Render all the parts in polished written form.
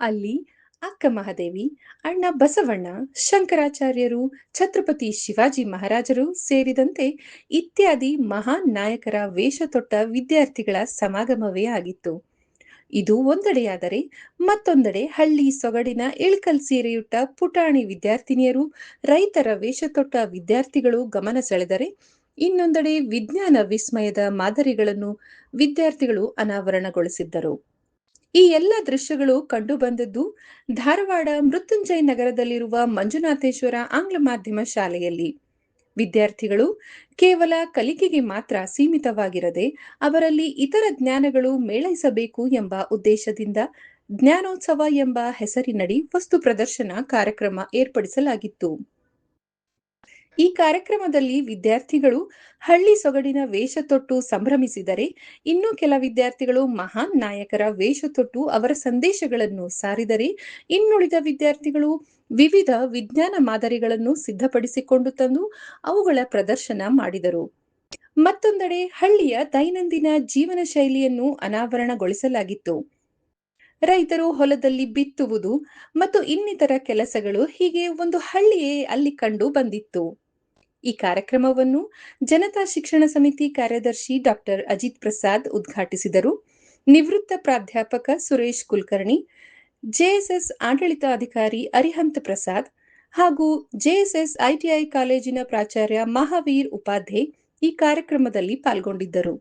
ಅಲ್ಲಿ ಅಕ್ಕ ಮಹಾದೇವಿ, ಅಣ್ಣ ಬಸವಣ್ಣ, ಶಂಕರಾಚಾರ್ಯರು, ಛತ್ರಪತಿ ಶಿವಾಜಿ ಮಹಾರಾಜರು ಸೇರಿದಂತೆ ಇತ್ಯಾದಿ ಮಹಾನ್ ನಾಯಕರ ವೇಷ ತೊಟ್ಟ ವಿದ್ಯಾರ್ಥಿಗಳ ಸಮಾಗಮವೇ ಆಗಿತ್ತು. ಇದು ಒಂದೆಡೆಯಾದರೆ, ಮತ್ತೊಂದೆಡೆ ಹಳ್ಳಿ ಸೊಗಡಿನ ಇಳ್ಕಲ್ ಸೀರೆಯುಟ್ಟ ಪುಟಾಣಿ ವಿದ್ಯಾರ್ಥಿನಿಯರು, ರೈತರ ವೇಷ ತೊಟ್ಟ ವಿದ್ಯಾರ್ಥಿಗಳು ಗಮನ ಸೆಳೆದರೆ, ಇನ್ನೊಂದೆಡೆ ವಿಜ್ಞಾನ ವಿಸ್ಮಯದ ಮಾದರಿಗಳನ್ನು ವಿದ್ಯಾರ್ಥಿಗಳು ಅನಾವರಣಗೊಳಿಸಿದ್ದರು. ಈ ಎಲ್ಲ ದೃಶ್ಯಗಳು ಕಂಡುಬಂದದ್ದು ಧಾರವಾಡ ಮೃತ್ಯುಂಜಯ ನಗರದಲ್ಲಿರುವ ಮಂಜುನಾಥೇಶ್ವರ ಆಂಗ್ಲ ಮಾಧ್ಯಮ ಶಾಲೆಯಲ್ಲಿ. ವಿದ್ಯಾರ್ಥಿಗಳು ಕೇವಲ ಕಲಿಕೆಗೆ ಮಾತ್ರ ಸೀಮಿತವಾಗಿರದೆ ಅವರಲ್ಲಿ ಇತರ ಜ್ಞಾನಗಳು ಮೇಳೈಸಬೇಕು ಎಂಬ ಉದ್ದೇಶದಿಂದ ಜ್ಞಾನೋತ್ಸವ ಎಂಬ ಹೆಸರಿನಡಿ ವಸ್ತು ಪ್ರದರ್ಶನ ಕಾರ್ಯಕ್ರಮ ಏರ್ಪಡಿಸಲಾಗಿತ್ತು. ಈ ಕಾರ್ಯಕ್ರಮದಲ್ಲಿ ವಿದ್ಯಾರ್ಥಿಗಳು ಹಳ್ಳಿ ಸೊಗಡಿನ ವೇಷ ತೊಟ್ಟು ಸಂಭ್ರಮಿಸಿದರೆ, ಇನ್ನು ಕೆಲ ವಿದ್ಯಾರ್ಥಿಗಳು ಮಹಾನ್ ನಾಯಕರ ವೇಷ ತೊಟ್ಟು ಅವರ ಸಂದೇಶಗಳನ್ನು ಸಾರಿದರೆ, ಇನ್ನುಳಿದ ವಿದ್ಯಾರ್ಥಿಗಳು ವಿವಿಧ ವಿಜ್ಞಾನ ಮಾದರಿಗಳನ್ನು ಸಿದ್ಧಪಡಿಸಿಕೊಂಡು ತಂದು ಅವುಗಳ ಪ್ರದರ್ಶನ ಮಾಡಿದರು. ಮತ್ತೊಂದೆಡೆ ಹಳ್ಳಿಯ ದೈನಂದಿನ ಜೀವನ ಶೈಲಿಯನ್ನು ಅನಾವರಣಗೊಳಿಸಲಾಗಿತ್ತು. ರೈತರು ಹೊಲದಲ್ಲಿ ಬಿತ್ತುವುದು ಮತ್ತು ಇನ್ನಿತರ ಕೆಲಸಗಳು, ಹೀಗೆ ಒಂದು ಹಳ್ಳಿಯೇ ಅಲ್ಲಿ ಕಂಡು ಬಂದಿತ್ತು. ಈ ಕಾರ್ಯಕ್ರಮವನ್ನು ಜನತಾ ಶಿಕ್ಷಣ ಸಮಿತಿ ಕಾರ್ಯದರ್ಶಿ ಡಾಕ್ಟರ್ ಅಜಿತ್ ಪ್ರಸಾದ್ ಉದ್ಘಾಟಿಸಿದರು. ನಿವೃತ್ತ ಪ್ರಾಧ್ಯಾಪಕ ಸುರೇಶ್ ಕುಲಕರ್ಣಿ, ಜೆಎಸ್ಎಸ್ ಆಡಳಿತಾಧಿಕಾರಿ ಅರಿಹಂತ್ ಪ್ರಸಾದ್ ಹಾಗೂ ಜೆಎಸ್ಎಸ್ ಐಟಿಐ ಕಾಲೇಜಿನ ಪ್ರಾಚಾರ್ಯ ಮಹಾವೀರ್ ಉಪಾಧ್ಯಾಯ್ ಈ ಕಾರ್ಯಕ್ರಮದಲ್ಲಿ ಪಾಲ್ಗೊಂಡಿದ್ದರು.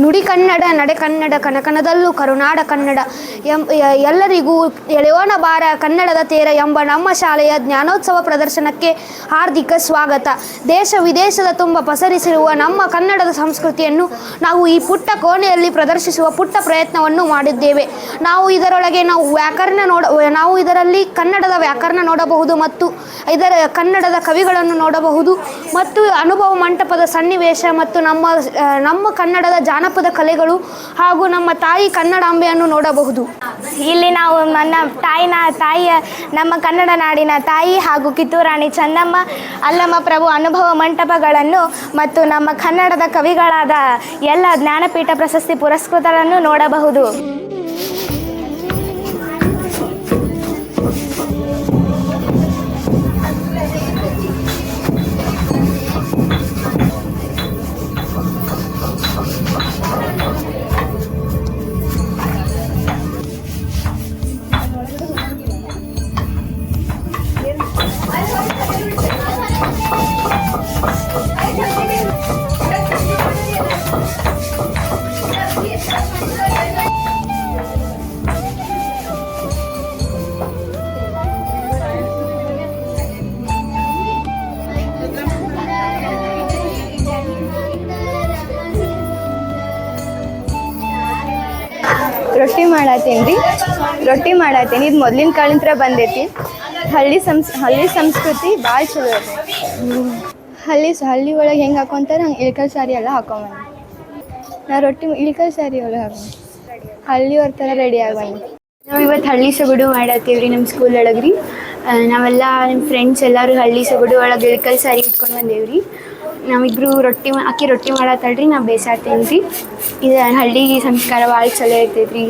ನುಡಿ ಕನ್ನಡ, ನಡೆ ಕನ್ನಡ, ಕನಕನದಲ್ಲೂ ಕರುನಾಡ ಕನ್ನಡ. ಎಲ್ಲರಿಗೂ ಎಳೆಯೋಣ ಬಾರ ಕನ್ನಡದ ತೇರ ಎಂಬ ನಮ್ಮ ಶಾಲೆಯ ಜ್ಞಾನೋತ್ಸವ ಪ್ರದರ್ಶನಕ್ಕೆ ಹಾರ್ದಿಕ ಸ್ವಾಗತ. ದೇಶ ವಿದೇಶದ ತುಂಬ ಪಸರಿಸಿರುವ ನಮ್ಮ ಕನ್ನಡದ ಸಂಸ್ಕೃತಿಯನ್ನು ನಾವು ಈ ಪುಟ್ಟ ಕೋಣೆಯಲ್ಲಿ ಪ್ರದರ್ಶಿಸುವ ಪುಟ್ಟ ಪ್ರಯತ್ನವನ್ನು ಮಾಡಿದ್ದೇವೆ. ನಾವು ಇದರಲ್ಲಿ ಕನ್ನಡದ ವ್ಯಾಕರಣ ನೋಡಬಹುದು ಮತ್ತು ಇದರ ಕನ್ನಡದ ಕವಿಗಳನ್ನು ನೋಡಬಹುದು ಮತ್ತು ಅನುಭವ ಮಂಟಪದ ಸನ್ನಿವೇಶ ಮತ್ತು ನಮ್ಮ ಕನ್ನಡದ ಜಾನಪದ ಕಲೆಗಳು ಹಾಗೂ ನಮ್ಮ ತಾಯಿ ಕನ್ನಡಾಂಬೆಯನ್ನು ನೋಡಬಹುದು. ಇಲ್ಲಿ ನಾವು ನಮ್ಮ ಕನ್ನಡ ನಾಡಿನ ತಾಯಿ ಹಾಗೂ ಕಿತ್ತೂರಾಣಿ ಚೆನ್ನಮ್ಮ, ಅಲ್ಲಮ್ಮ ಪ್ರಭು ಅನುಭವ ಮಂಟಪಗಳನ್ನು ಮತ್ತು ನಮ್ಮ ಕನ್ನಡದ ಕವಿಗಳಾದ ಎಲ್ಲ ಜ್ಞಾನಪೀಠ ಪ್ರಶಸ್ತಿ ಪುರಸ್ಕೃತರನ್ನು ನೋಡಬಹುದು. ರೊಟ್ಟಿ ಮಾಡತ್ತೀನಿ ಇದು ಮೊದಲಿನ ಕಾಲಿಂತ್ರ ಬಂದೈತಿ. ಹಳ್ಳಿ ಸಂಸ್ಕೃತಿ ಭಾಳ ಚಲೋ ಇದೆ. ಹಳ್ಳಿ ಒಳಗೆ ಹೆಂಗೆ ಹಾಕೊಂತಾರೆ ಹಂಗೆ ಇಳ್ಕಲ್ ಸಾರಿ ಎಲ್ಲ ಹಾಕೊಂಬಂದು ನಾ ರೊಟ್ಟಿ ಇಳ್ಕಲ್ ಸಾರಿ ಒಳಗೆ ಹಾಕೊಂಡು ಹಳ್ಳಿಯವ್ರ ಥರ ರೆಡಿ ಆಗಿ ನಾವು ಇವತ್ತು ಹಳ್ಳಿ ಸೊಗಡು ಮಾಡತ್ತೀವಿ ರೀ ನಮ್ಮ ಸ್ಕೂಲ್ ಒಳಗೆ ರೀ. ನಾವೆಲ್ಲ ನಿಮ್ಮ ಫ್ರೆಂಡ್ಸ್ ಎಲ್ಲರೂ ಹಳ್ಳಿ ಸೊಗಡು ಒಳಗೆ ಇಳ್ಕಲ್ ಸಾರಿ ಇಟ್ಕೊಂಡು ಬಂದೇವು ರೀ. ನಾವಿಬ್ಬರು ಅಕ್ಕಿ ರೊಟ್ಟಿ ಮಾಡತ್ತಳ್ರಿ, ನಾವು ಬೇಸಾಡ್ತೇನೆ ರೀ. ಇದು ಹಳ್ಳಿ ಸಂಸ್ಕಾರ ಭಾಳ ಚಲೋ ಇರ್ತೈತೆ ರೀ.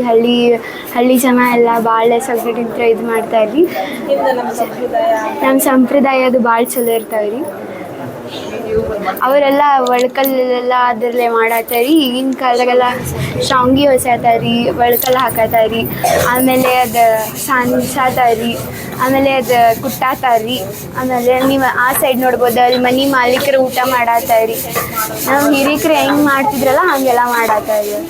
ಹಳ್ಳಿ ಜನ ಎಲ್ಲ ಭಾಳ ಸೊಗಡಿಂದ ಇದು ಮಾಡ್ತಾರೆ ರೀ. ನಮ್ಮ ಸಂಪ್ರದಾಯ ಅದು ಭಾಳ ಚಲೋ ಇರ್ತಾವೆ ರೀ. ಅವರೆಲ್ಲ ಒಳ್ಕಲ್ಲೆಲ್ಲ ಅದರಲ್ಲೇ ಮಾಡತ್ತಾರೆ ರೀ. ಈಗಿನ ಕಾಲದಾಗೆಲ್ಲ ಶಾವ್ಗೆ ಹೊಸ್ಯಾತಾರೆ ರೀ, ಒಳ್ಕಲ್ಲ ಹಾಕತ್ತಾರೆ ರೀ. ಆಮೇಲೆ ಅದು ಸಾನ್ಸಾತಾರೆ ರೀ, ಆಮೇಲೆ ಅದು ಕುಟ್ಟಾತಾರೆ ರೀ. ಆಮೇಲೆ ನೀವು ಆ ಸೈಡ್ ನೋಡ್ಬೋದು, ಅಲ್ಲಿ ಮನೆ ಮಾಲೀಕರು ಊಟ ಮಾಡತ್ತಾರೆ ರೀ. ನಮ್ಮ ಹಿರೀಕರು ಹೆಂಗೆ ಮಾಡ್ತಿದ್ರಲ್ಲ ಹಾಗೆಲ್ಲ ಮಾಡತ್ತಾರೆ ರೀ.